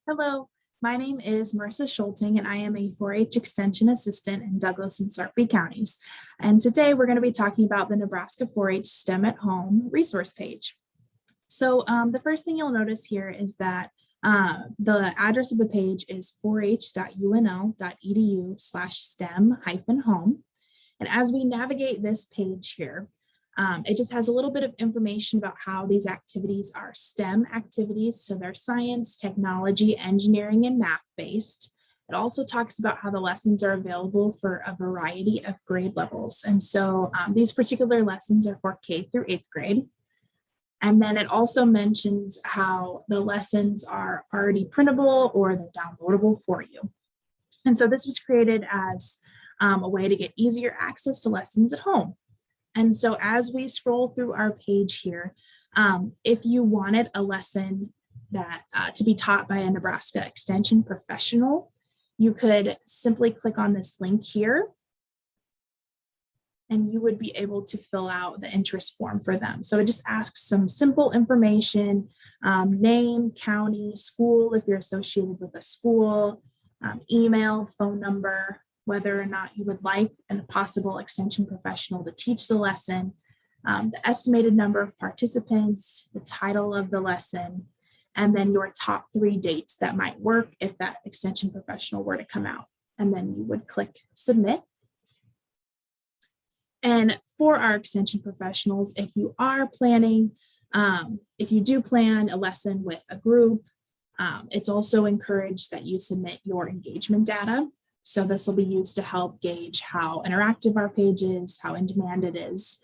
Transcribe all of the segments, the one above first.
Hello, my name is Marissa Schulting, and I am a 4-H Extension Assistant in Douglas and Sarpy counties. And today we're going to be talking about the Nebraska 4-H STEM at Home resource page. So the first thing you'll notice here is that the address of the page is 4h.unl.edu/STEM-home. And as we navigate this page here, it just has a little bit of information about how these activities are STEM activities. So they're science, technology, engineering, and math based. It also talks about how the lessons are available for a variety of grade levels. And so these particular lessons are for K through 8th grade. And then it also mentions how the lessons are already printable or they're downloadable for you. And so this was created as a way to get easier access to lessons at home. And so as we scroll through our page here, if you wanted a lesson that to be taught by a Nebraska Extension professional, you could simply click on this link here and you would be able to fill out the interest form for them. So it just asks some simple information, name, county, school, if you're associated with a school, email, phone number, whether or not you would like a possible extension professional to teach the lesson, the estimated number of participants, the title of the lesson, and then your top 3 dates that might work if that extension professional were to come out. And then you would click submit. And for our extension professionals, if you are planning, if you do plan a lesson with a group, it's also encouraged that you submit your engagement data. So this will be used to help gauge how interactive our page is, how in demand it is.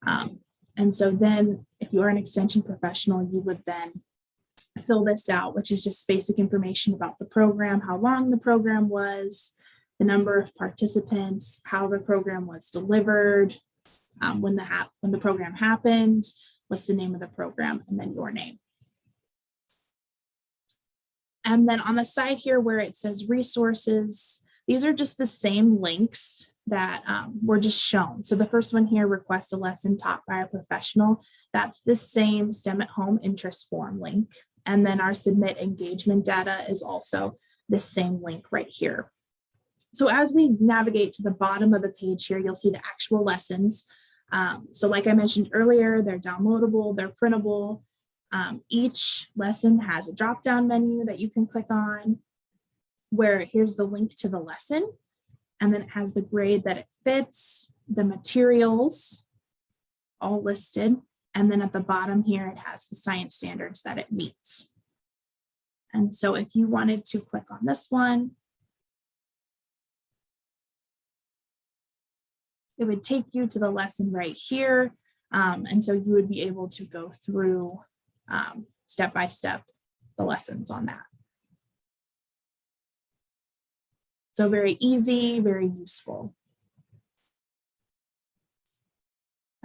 And so then if you're an extension professional, you would then fill this out, which is just basic information about the program, how long the program was, the number of participants, how the program was delivered, when the program happened, what's the name of the program, and then your name. And then on the side here where it says resources, these are just the same links that were just shown. So the first one here, request a lesson taught by a professional. That's the same STEM at Home interest form link. And then our submit engagement data is also the same link right here. So as we navigate to the bottom of the page here, you'll see the actual lessons. So like I mentioned earlier, they're downloadable, they're printable. Each lesson has a drop-down menu that you can click on, where here's the link to the lesson, and then it has the grade that it fits, the materials all listed, and then at the bottom here it has the science standards that it meets. And so if you wanted to click on this one, it would take you to the lesson right here, and so you would be able to go through step by step the lessons on that. So very easy, very useful.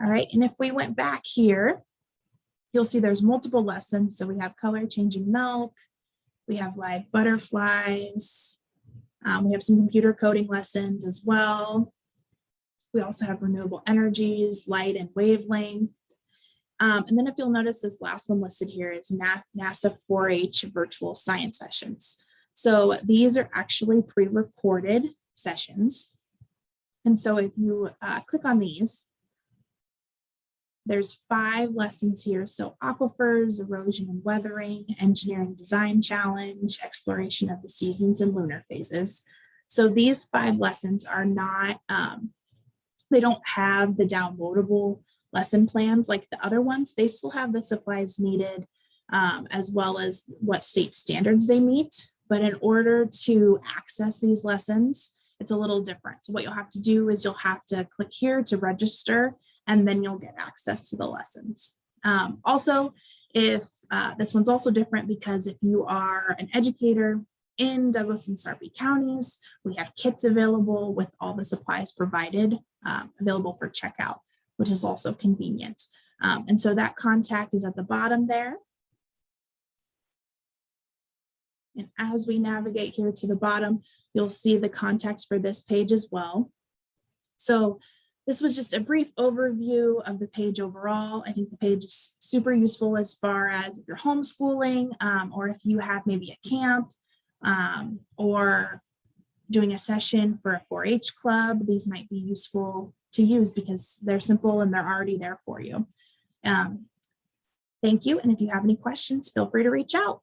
All right, and if we went back here, you'll see there's multiple lessons. So we have color changing milk, we have live butterflies, we have some computer coding lessons as well. We also have renewable energies, light and wavelength. And then if you'll notice, this last one listed here is NASA 4-H virtual science sessions. So these are actually pre-recorded sessions. And so if you click on these, there's 5 lessons here. So aquifers, erosion and weathering, engineering design challenge, exploration of the seasons and lunar phases. So these 5 lessons are not, they don't have the downloadable lesson plans like the other ones. They still have the supplies needed as well as what state standards they meet. But in order to access these lessons, it's a little different. So what you'll have to do is you'll have to click here to register, and then you'll get access to the lessons. Also, if this one's also different because if you are an educator in Douglas and Sarpy counties, we have kits available with all the supplies provided available for checkout, which is also convenient. And so that contact is at the bottom there. And as we navigate here to the bottom, you'll see the context for this page as well. So this was just a brief overview of the page overall. I think the page is super useful as far as if you're homeschooling or if you have maybe a camp or doing a session for a 4-H club. These might be useful to use because they're simple and they're already there for you. Thank you. And if you have any questions, feel free to reach out.